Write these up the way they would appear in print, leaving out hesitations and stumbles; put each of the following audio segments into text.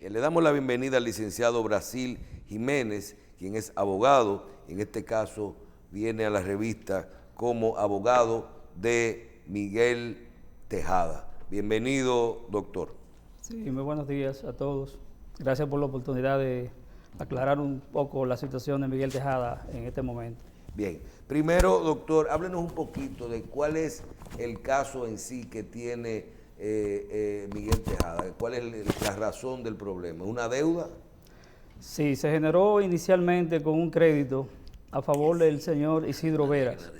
Le damos la bienvenida al licenciado Brasil Jiménez, quien es abogado, en este caso viene a la revista como abogado de Miguel Tejada. Bienvenido, doctor. Sí, muy buenos días a todos. Gracias por la oportunidad de aclarar un poco la situación de Miguel Tejada en este momento. Bien, primero, doctor, háblenos un poquito de cuál es el caso en sí que tiene Miguel Tejada. ¿Cuál es la razón del problema? ¿Una deuda? Sí, se generó inicialmente con un crédito a favor del señor Isidro Veras.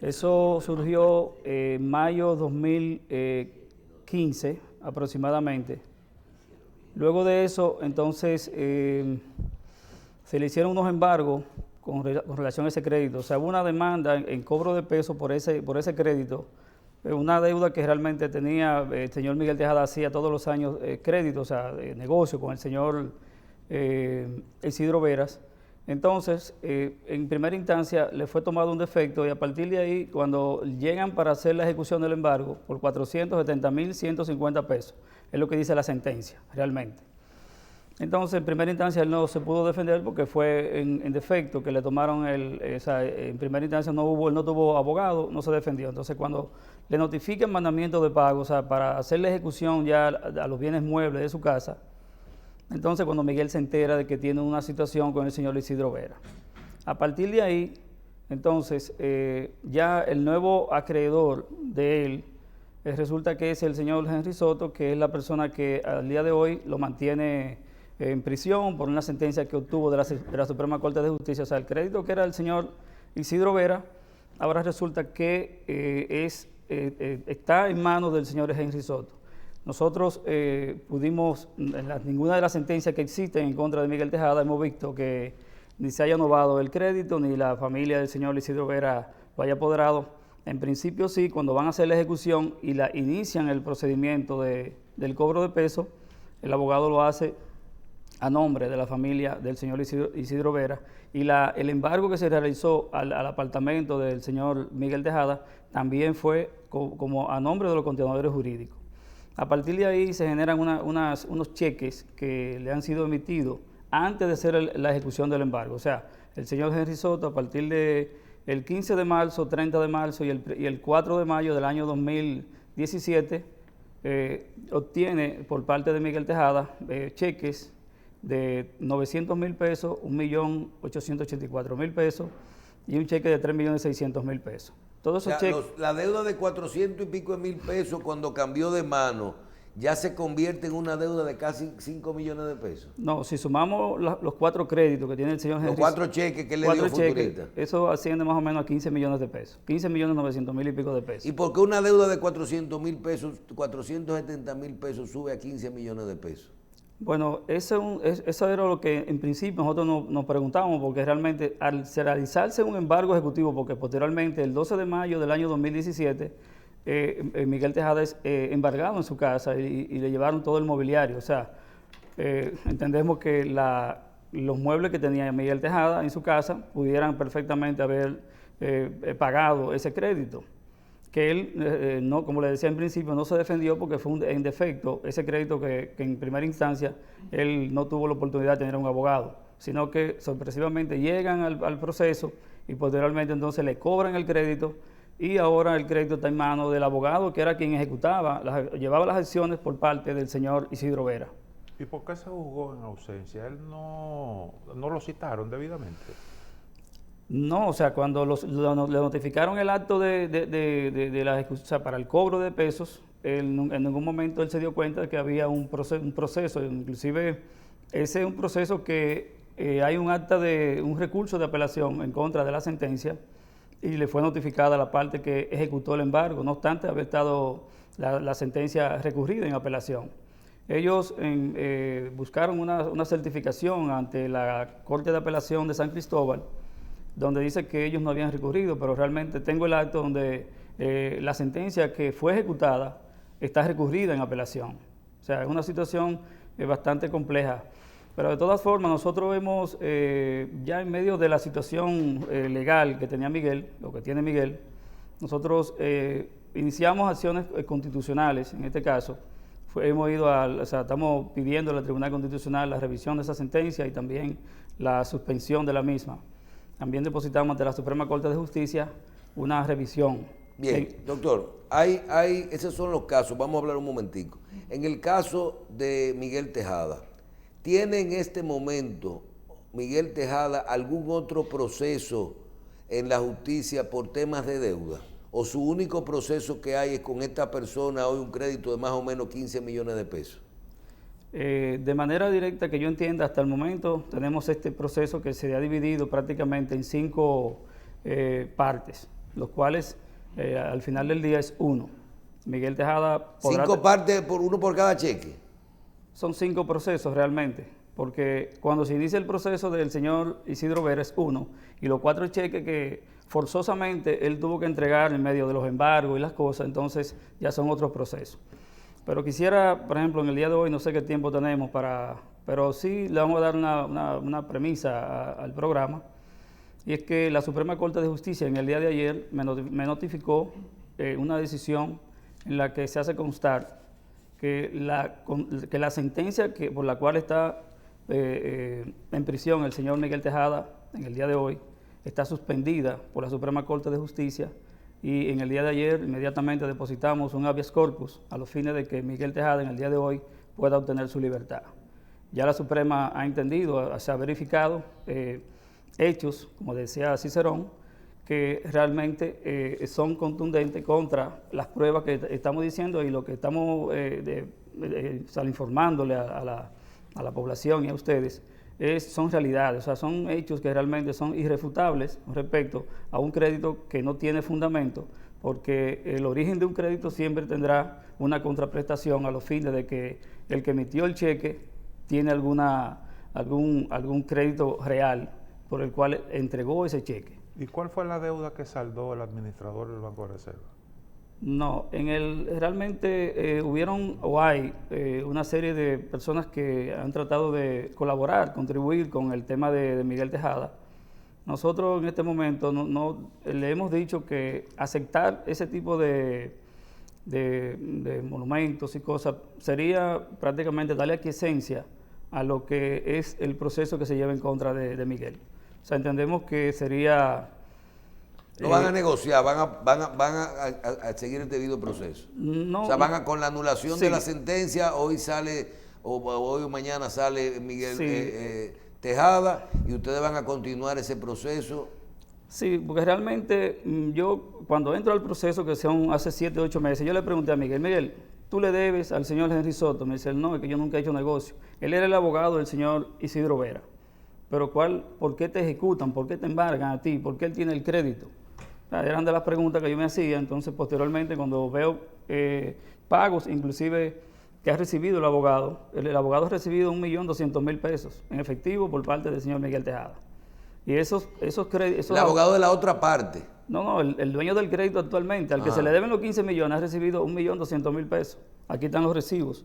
Eso surgió en mayo 2015 aproximadamente. Luego de eso, entonces, se le hicieron unos embargos con relación a ese crédito. O sea, hubo una demanda en cobro de peso por ese crédito, una deuda que realmente tenía el señor Miguel Tejada, hacía todos los años crédito, o sea, negocio con el señor Isidro Veras. Entonces, en primera instancia le fue tomado un defecto y a partir de ahí, cuando llegan para hacer la ejecución del embargo, por 470.150 pesos, es lo que dice la sentencia, realmente. Entonces, en primera instancia él no se pudo defender porque fue en defecto, que le tomaron en primera instancia él no tuvo abogado, no se defendió. Entonces, cuando le notifican mandamiento de pago, o sea, para hacer la ejecución ya a los bienes muebles de su casa, entonces cuando Miguel se entera de que tiene una situación con el señor Isidro Vera. A partir de ahí, entonces, ya el nuevo acreedor de él, resulta que es el señor Henry Soto, que es la persona que al día de hoy lo mantiene en prisión por una sentencia que obtuvo de la Suprema Corte de Justicia. O sea, el crédito que era el señor Isidro Vera, ahora resulta que está en manos del señor Henry Soto. Nosotros pudimos, ninguna de las sentencias que existen en contra de Miguel Tejada, hemos visto que ni se haya novado el crédito, ni la familia del señor Isidro Vera lo haya apoderado. En principio sí, cuando van a hacer la ejecución y inician el procedimiento del cobro de peso, el abogado lo hace a nombre de la familia del señor Isidro Vera, y el embargo que se realizó al apartamento del señor Miguel Tejada también fue como a nombre de los continuadores jurídicos. A partir de ahí se generan unos cheques que le han sido emitidos antes de hacer la ejecución del embargo. O sea, el señor Henry Soto, a partir del 15 de marzo, 30 de marzo y el 4 de mayo del año 2017, obtiene por parte de Miguel Tejada cheques de 900.000 pesos, 1.884.000 pesos y un cheque de 3.600.000 pesos. Todos esos cheques, la deuda de 400 y pico de mil pesos cuando cambió de mano ya se convierte en una deuda de casi 5 millones de pesos. No, si sumamos los 4 créditos que tiene el señor Henry, los 4 cheques que le dio Futurista, eso asciende más o menos a 15 millones de pesos, 15.900.000 y pico de pesos. ¿Y por qué una deuda de 400.000 pesos, 470.000 pesos sube a 15 millones de pesos? Bueno, eso era lo que en principio nosotros nos preguntábamos, porque realmente al realizarse un embargo ejecutivo, porque posteriormente el 12 de mayo del año 2017, Miguel Tejada es embargado en su casa y le llevaron todo el mobiliario. O sea, entendemos que los muebles que tenía Miguel Tejada en su casa pudieran perfectamente haber pagado ese crédito. Que él, no, como le decía en principio, no se defendió porque fue en defecto ese crédito que en primera instancia él no tuvo la oportunidad de tener un abogado, sino que sorpresivamente llegan al proceso y posteriormente entonces le cobran el crédito y ahora el crédito está en manos del abogado que era quien llevaba las acciones por parte del señor Isidro Vera. ¿Y por qué se juzgó en ausencia? ¿Él no lo citaron debidamente? No, o sea, cuando le notificaron el acto de la ejecución, o sea, para el cobro de pesos, en ningún momento él se dio cuenta de que había un proceso, inclusive ese es un proceso que hay un recurso de apelación en contra de la sentencia y le fue notificada la parte que ejecutó el embargo, no obstante haber estado la sentencia recurrida en apelación. Ellos buscaron una certificación ante la Corte de Apelación de San Cristóbal, donde dice que ellos no habían recurrido, pero realmente tengo el acto donde la sentencia que fue ejecutada está recurrida en apelación. O sea, es una situación bastante compleja. Pero de todas formas, nosotros hemos, ya en medio de la situación legal que tenía Miguel, lo que tiene Miguel, nosotros iniciamos acciones constitucionales, en este caso, hemos ido o sea, estamos pidiendo al Tribunal Constitucional la revisión de esa sentencia y también la suspensión de la misma. También depositamos ante la Suprema Corte de Justicia una revisión. Bien, doctor, esos son los casos, vamos a hablar un momentico. En el caso de Miguel Tejada, ¿tiene en este momento Miguel Tejada algún otro proceso en la justicia por temas de deuda? ¿O su único proceso que hay es con esta persona hoy un crédito de más o menos 15 millones de pesos? De manera directa que yo entienda, hasta el momento tenemos este proceso que se ha dividido prácticamente en 5 partes, los cuales al final del día es uno. Miguel Tejada podrá... 5 partes, uno por cada cheque. Son 5 procesos realmente, porque cuando se inicia el proceso del señor Isidro Vera es uno, y los 4 cheques que forzosamente él tuvo que entregar en medio de los embargos y las cosas, entonces ya son otros procesos. Pero quisiera, por ejemplo, en el día de hoy, no sé qué tiempo tenemos pero sí le vamos a dar una premisa al programa, y es que la Suprema Corte de Justicia en el día de ayer me notificó una decisión en la que se hace constar que la sentencia por la cual está en prisión el señor Miguel Tejada en el día de hoy está suspendida por la Suprema Corte de Justicia, y en el día de ayer inmediatamente depositamos un habeas corpus a los fines de que Miguel Tejada en el día de hoy pueda obtener su libertad. Ya la Suprema ha entendido, se ha verificado hechos, como decía Cicerón, que realmente son contundentes contra las pruebas que estamos diciendo y lo que estamos informándole a la población y a ustedes. Son realidades, o sea, son hechos que realmente son irrefutables respecto a un crédito que no tiene fundamento, porque el origen de un crédito siempre tendrá una contraprestación a los fines de que el que emitió el cheque tiene algún crédito real por el cual entregó ese cheque. ¿Y cuál fue la deuda que saldó el administrador del Banco de Reserva? No, realmente hubieron o hay una serie de personas que han tratado de colaborar, contribuir con el tema de Miguel Tejada. Nosotros en este momento no le hemos dicho que aceptar ese tipo de monumentos y cosas sería prácticamente darle aquiescencia a lo que es el proceso que se lleva en contra de Miguel. O sea, entendemos que sería... No van a negociar, van a seguir el debido proceso. No, o sea, con la anulación sí. de la sentencia, hoy sale, hoy o mañana sale Miguel Sí. Tejada, y ustedes van a continuar ese proceso. Sí, porque realmente yo cuando entro al proceso, que son hace 7 o 8 meses, yo le pregunté a Miguel, ¿tú le debes al señor Henry Soto? Me dice, no, es que yo nunca he hecho negocio. Él era el abogado del señor Isidro Vera. Pero ¿por qué te ejecutan? ¿Por qué te embargan a ti? ¿Por qué él tiene el crédito? Eran de las preguntas que yo me hacía. Entonces, posteriormente, cuando veo pagos, inclusive que ha recibido el abogado ha recibido 1.200.000 pesos en efectivo por parte del señor Miguel Tejada. Y esos créditos... El abogado de la otra parte. No, el dueño del crédito actualmente, al que se le deben los 15 millones, ha recibido 1.200.000 pesos. Aquí están los recibos,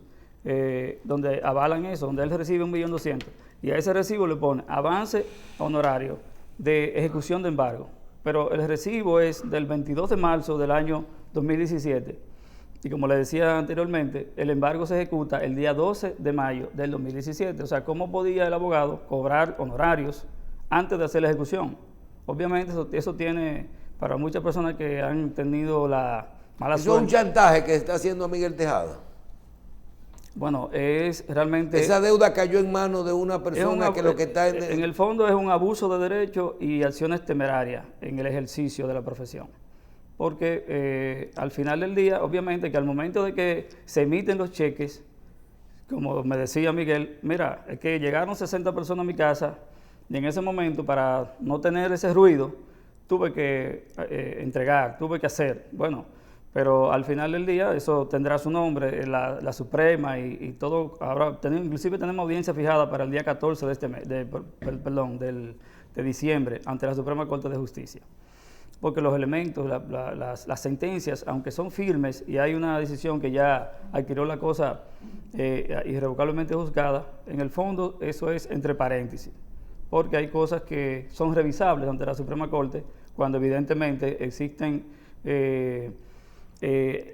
donde avalan eso, donde él recibe 1.200.000. Y a ese recibo le pone avance honorario de ejecución de embargo. Pero el recibo es del 22 de marzo del año 2017. Y como le decía anteriormente, el embargo se ejecuta el día 12 de mayo del 2017. O sea, ¿cómo podía el abogado cobrar honorarios antes de hacer la ejecución? Obviamente eso tiene, para muchas personas que han tenido la mala ¿Eso suerte... es un chantaje que está haciendo Miguel Tejada? Bueno, es realmente... Esa deuda cayó en manos de una persona que lo que está... En el fondo es un abuso de derechos y acciones temerarias en el ejercicio de la profesión. Porque al final del día, obviamente que al momento de que se emiten los cheques, como me decía Miguel, mira, es que llegaron 60 personas a mi casa y en ese momento, para no tener ese ruido, tuve que entregar, tuve que hacer. Bueno, pero al final del día eso tendrá su nombre, la Suprema y todo. Ahora inclusive tenemos audiencia fijada para el día 14 de este mes, de diciembre, ante la Suprema Corte de Justicia. Porque los elementos, las sentencias, aunque son firmes y hay una decisión que ya adquirió la cosa irrevocablemente juzgada, en el fondo eso es entre paréntesis, porque hay cosas que son revisables ante la Suprema Corte cuando evidentemente existen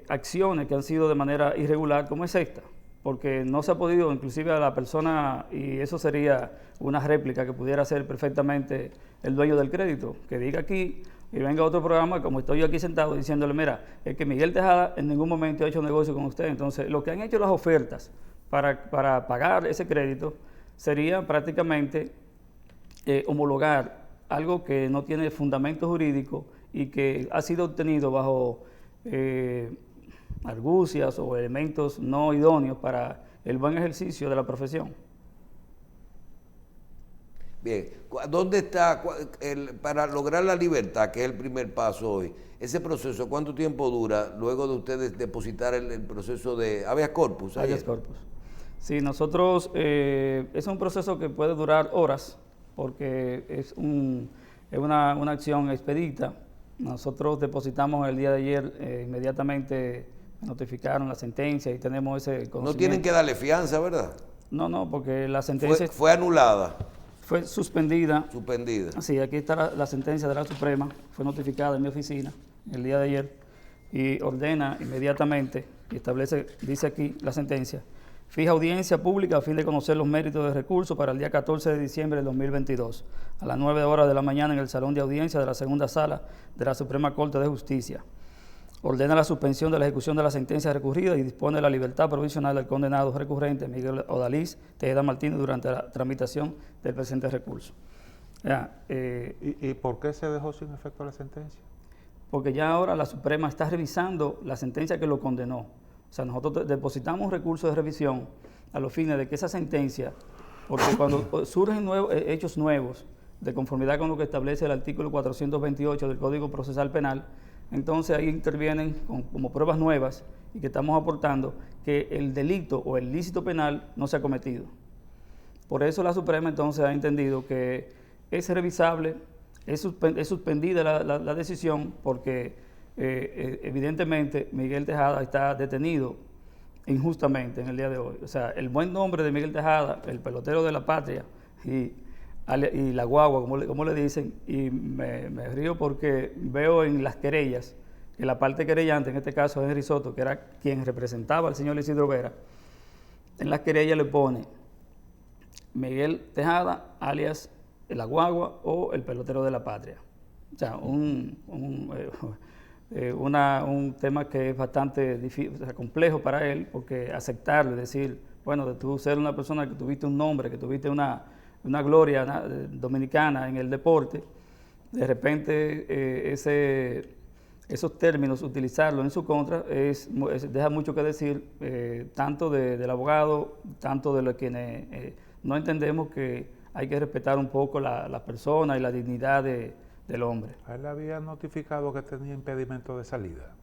acciones que han sido de manera irregular, como es esta. porque no se ha podido, inclusive a la persona, y eso sería una réplica que pudiera hacer perfectamente el dueño del crédito, que diga aquí y venga a otro programa, como estoy yo aquí sentado, diciéndole, mira, es que Miguel Tejada en ningún momento ha hecho negocio con usted. Entonces, lo que han hecho las ofertas para pagar ese crédito sería prácticamente homologar algo que no tiene fundamento jurídico y que ha sido obtenido bajo argucias o elementos no idóneos para el buen ejercicio de la profesión. Bien, ¿dónde está para lograr la libertad, que es el primer paso hoy? Ese proceso, ¿cuánto tiempo dura luego de ustedes depositar el proceso de habeas corpus? Habeas corpus. Sí, nosotros, es un proceso que puede durar horas, porque es una acción expedita. Nosotros depositamos el día de ayer, inmediatamente notificaron la sentencia y tenemos ese conocimiento. No tienen que darle fianza, ¿verdad? No, porque la sentencia... Fue anulada. Fue suspendida. Suspendida. Sí, aquí está la sentencia de la Suprema, fue notificada en mi oficina el día de ayer y ordena inmediatamente, y establece, dice aquí la sentencia, fija audiencia pública a fin de conocer los méritos del recurso para el día 14 de diciembre del 2022, a las 9 horas de la mañana en el Salón de Audiencia de la Segunda Sala de la Suprema Corte de Justicia. Ordena la suspensión de la ejecución de la sentencia recurrida y dispone la libertad provisional del condenado recurrente Miguel Odalís Tejeda Martínez durante la tramitación del presente recurso. ¿Y por qué se dejó sin efecto la sentencia? Porque ya ahora la Suprema está revisando la sentencia que lo condenó. O sea, nosotros depositamos un recurso de revisión a los fines de que esa sentencia, porque cuando surgen hechos nuevos, de conformidad con lo que establece el artículo 428 del Código Procesal Penal, entonces ahí intervienen como pruebas nuevas y que estamos aportando que el delito o el ilícito penal no se ha cometido. Por eso la Suprema entonces ha entendido que es revisable, es suspendida la decisión porque evidentemente Miguel Tejada está detenido injustamente en el día de hoy. O sea, el buen nombre de Miguel Tejada, el pelotero de la patria y la guagua, como le dicen, y me río porque veo en las querellas que la parte querellante, en este caso Henry Soto, que era quien representaba al señor Isidro Vera, en las querellas le pone Miguel Tejada, alias la guagua o el pelotero de la patria. O sea, un tema que es bastante difícil, o sea, complejo para él, porque aceptarlo y decir, bueno, de tú ser una persona que tuviste un nombre, que tuviste una gloria dominicana en el deporte, de repente esos términos, utilizarlos en su contra, deja mucho que decir, tanto del abogado, tanto de los quienes no entendemos que hay que respetar un poco la persona y la dignidad del hombre. ¿A él había notificado que tenía impedimento de salida?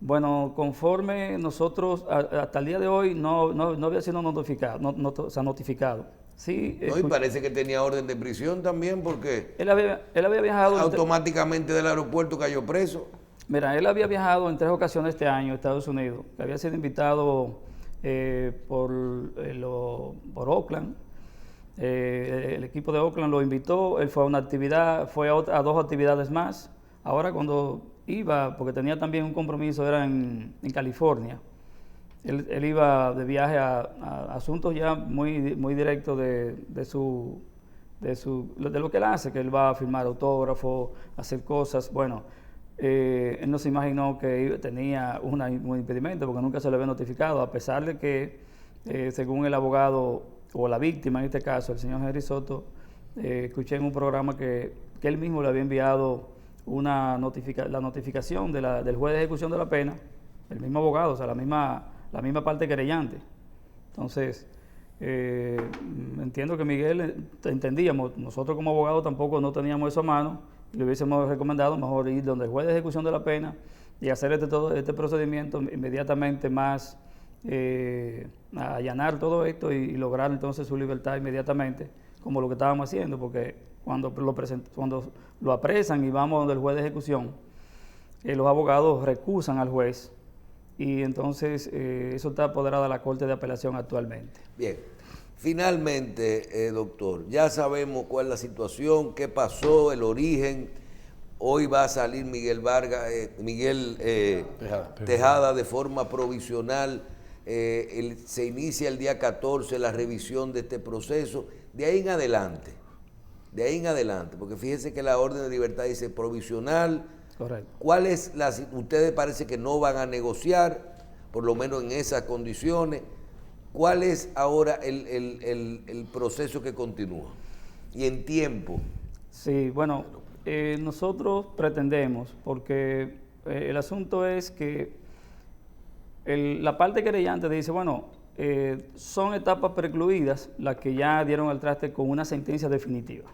Bueno, conforme nosotros, hasta el día de hoy, no había sido notificado. Sí, no, y parece que tenía orden de prisión también, porque él había viajado automáticamente del aeropuerto cayó preso. Mira, él había viajado en 3 ocasiones este año a Estados Unidos, que había sido invitado por Oakland. El equipo de Oakland lo invitó, él fue a una actividad, fue a 2 actividades más. Ahora cuando iba, porque tenía también un compromiso, era en California. Él iba de viaje a asuntos ya muy directos de lo que él hace, que él va a firmar autógrafos, hacer cosas. Bueno, él no se imaginó que tenía un impedimento porque nunca se le había notificado, a pesar de que, según el abogado o la víctima, en este caso, el señor Henry Soto, escuché en un programa que él mismo le había enviado la notificación del juez de ejecución de la pena, el mismo abogado, o sea, la misma parte querellante. Entonces, entiendo que Miguel, entendíamos, nosotros como abogados tampoco no teníamos eso a mano, y le hubiésemos recomendado mejor ir donde el juez de ejecución de la pena y hacer este procedimiento inmediatamente más, allanar todo esto y lograr entonces su libertad inmediatamente, como lo que estábamos haciendo, porque cuando lo apresan y vamos donde el juez de ejecución, los abogados recusan al juez, y entonces eso está apoderado de la Corte de Apelación actualmente. Bien, finalmente, doctor, ya sabemos cuál es la situación, qué pasó, el origen. Hoy va a salir Miguel Tejada de forma provisional se inicia el día 14 la revisión de este proceso, de ahí en adelante, porque fíjense que la orden de libertad dice provisional. Correcto. Ustedes parece que no van a negociar, por lo menos en esas condiciones? ¿Cuál es ahora el proceso que continúa? Y en tiempo. Sí, bueno, nosotros pretendemos, porque el asunto es que la parte querellante dice, bueno, son etapas precluidas las que ya dieron al traste con una sentencia definitiva.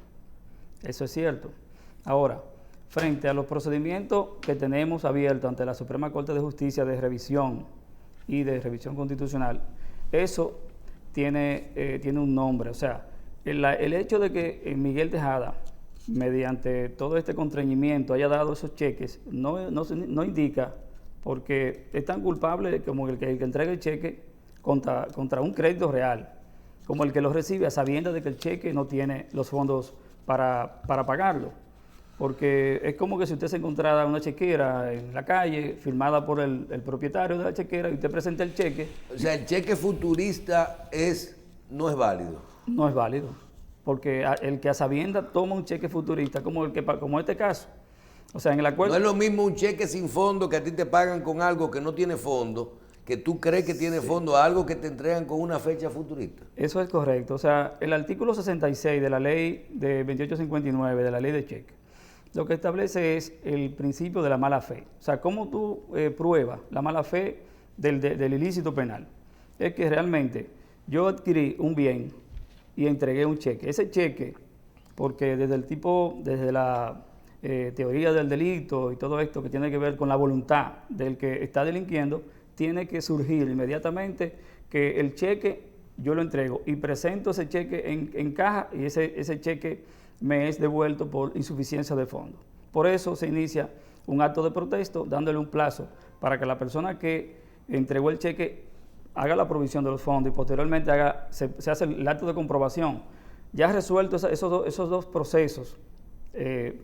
Eso es cierto. Ahora, frente a los procedimientos que tenemos abiertos ante la Suprema Corte de Justicia de revisión y de revisión constitucional, eso tiene un nombre. O sea, el hecho de que Miguel Tejada, mediante todo este constreñimiento, haya dado esos cheques, no indica, porque es tan culpable como el que entrega el cheque contra un crédito real, como el que lo recibe a sabiendas de que el cheque no tiene los fondos para pagarlo. Porque es como que si usted se encontrara una chequera en la calle, firmada por el propietario de la chequera, y usted presenta el cheque. O sea, el cheque futurista no es válido. No es válido, porque el que a sabiendas toma un cheque futurista, como este caso. O sea, en el acuerdo... No es lo mismo un cheque sin fondo que a ti te pagan con algo que no tiene fondo, que tú crees que tiene fondo, a algo que te entregan con una fecha futurista. Eso es correcto. O sea, el artículo 66 de la ley de 2859, de la ley de cheque, lo que establece es el principio de la mala fe. O sea, cómo tú pruebas la mala fe del ilícito penal. Es que realmente yo adquirí un bien y entregué un cheque. Ese cheque, porque desde la teoría del delito y todo esto que tiene que ver con la voluntad del que está delinquiendo, tiene que surgir inmediatamente que el cheque yo lo entrego y presento ese cheque en caja, y ese cheque me es devuelto por insuficiencia de fondos. Por eso se inicia un acto de protesto dándole un plazo para que la persona que entregó el cheque haga la provisión de los fondos y posteriormente se hace el acto de comprobación. Ya resuelto esos dos procesos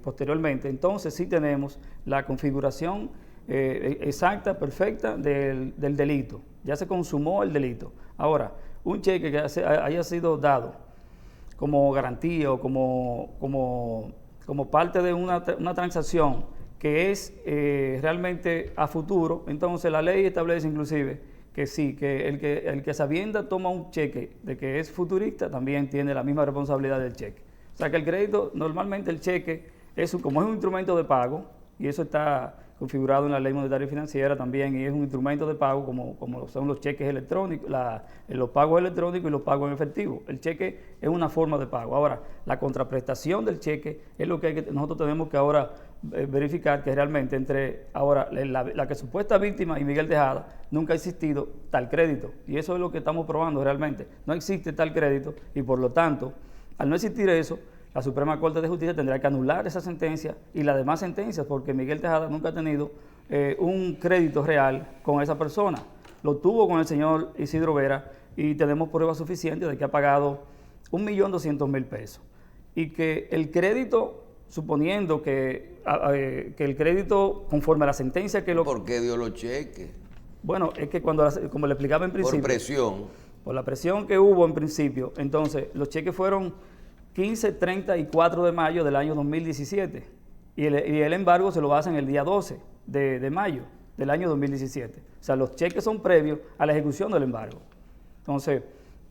posteriormente, entonces sí tenemos la configuración exacta, perfecta del delito. Ya se consumó el delito. Ahora, un cheque que haya sido dado como garantía o como parte de una transacción que es realmente a futuro, entonces la ley establece inclusive que sí, que el que a sabienda toma un cheque de que es futurista también tiene la misma responsabilidad del cheque. O sea que el crédito, normalmente el cheque, como es un instrumento de pago, y eso está configurado en la ley monetaria y financiera también, y es un instrumento de pago como son los cheques electrónicos, los pagos electrónicos y los pagos en efectivo. El cheque es una forma de pago. Ahora, la contraprestación del cheque es lo que nosotros tenemos que ahora verificar, que realmente entre ahora la que supuesta víctima y Miguel Tejada nunca ha existido tal crédito, y eso es lo que estamos probando realmente. No existe tal crédito y por lo tanto, al no existir eso, la Suprema Corte de Justicia tendrá que anular esa sentencia y las demás sentencias, porque Miguel Tejada nunca ha tenido un crédito real con esa persona. Lo tuvo con el señor Isidro Vera y tenemos pruebas suficientes de que ha pagado 1.200.000 pesos. Y que el crédito, suponiendo que el crédito conforme a la sentencia que lo... ¿Por qué dio los cheques? Bueno, es que como le explicaba en principio... Por presión. Por la presión que hubo en principio, entonces los cheques fueron 15, 30 y 4 de mayo del año 2017 y el embargo se lo hacen el día 12 de mayo del año 2017. O sea, los cheques son previos a la ejecución del embargo. Entonces,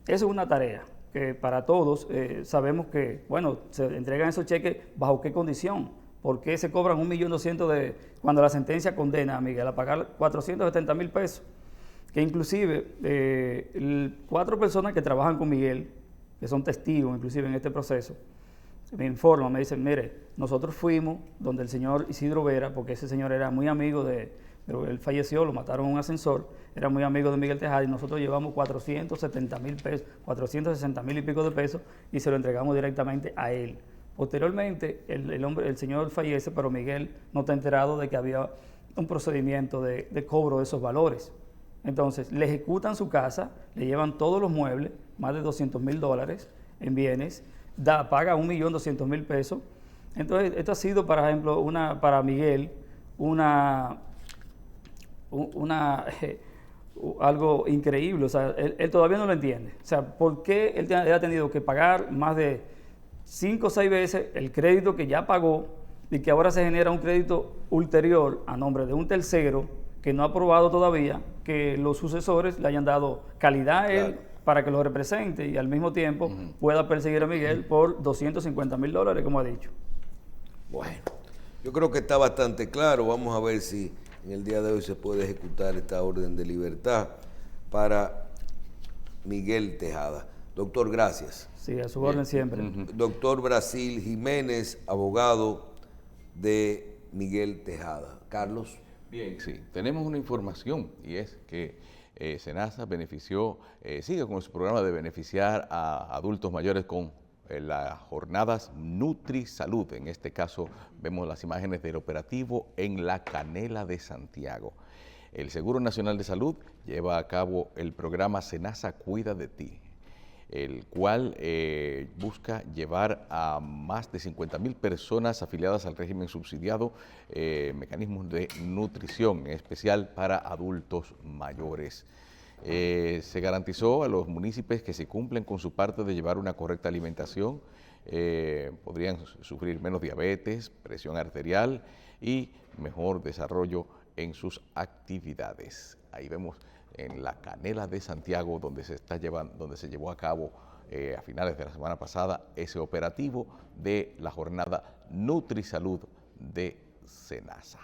eso es una tarea que para todos sabemos que, bueno, se entregan esos cheques bajo qué condición, por qué se cobran 1.200.000 cuando la sentencia condena a Miguel a pagar 470.000 pesos, que inclusive 4 personas que trabajan con Miguel, que son testigos inclusive en este proceso, me informan, me dicen, mire, nosotros fuimos donde el señor Isidro Vera, porque ese señor era muy amigo él falleció, lo mataron en un ascensor, era muy amigo de Miguel Tejada y nosotros llevamos 470.000 pesos, 460.000 y pico de pesos y se lo entregamos directamente a él. Posteriormente, el señor fallece, pero Miguel no está enterado de que había un procedimiento de cobro de esos valores. Entonces, le ejecutan su casa, le llevan todos los muebles, más de $200.000 en bienes, paga 1.200.000 pesos. Entonces, esto ha sido, por ejemplo, para Miguel, un algo increíble. O sea, él todavía no lo entiende. O sea, ¿por qué él ha tenido que pagar más de 5 o 6 veces el crédito que ya pagó y que ahora se genera un crédito ulterior a nombre de un tercero que no ha aprobado todavía, que los sucesores le hayan dado calidad a él para que lo represente y al mismo tiempo pueda perseguir a Miguel por $250,000, como ha dicho? Bueno, yo creo que está bastante claro. Vamos a ver si en el día de hoy se puede ejecutar esta orden de libertad para Miguel Tejada. Doctor, gracias. Sí, a su orden siempre. Doctor Brasil Jiménez, abogado de Miguel Tejada. Carlos. Bien, sí, tenemos una información y es que SENASA sigue con su programa de beneficiar a adultos mayores con las jornadas NutriSalud. En este caso vemos las imágenes del operativo en La Canela de Santiago. El Seguro Nacional de Salud lleva a cabo el programa SENASA Cuida de Ti, el cual busca llevar a más de 50,000 personas afiliadas al régimen subsidiado mecanismos de nutrición, en especial para adultos mayores. Se garantizó a los municipios que se cumplen con su parte de llevar una correcta alimentación, podrían sufrir menos diabetes, presión arterial y mejor desarrollo en sus actividades. Ahí vemos en La Canela de Santiago, donde se llevó a cabo a finales de la semana pasada ese operativo de la jornada NutriSalud de SENASA.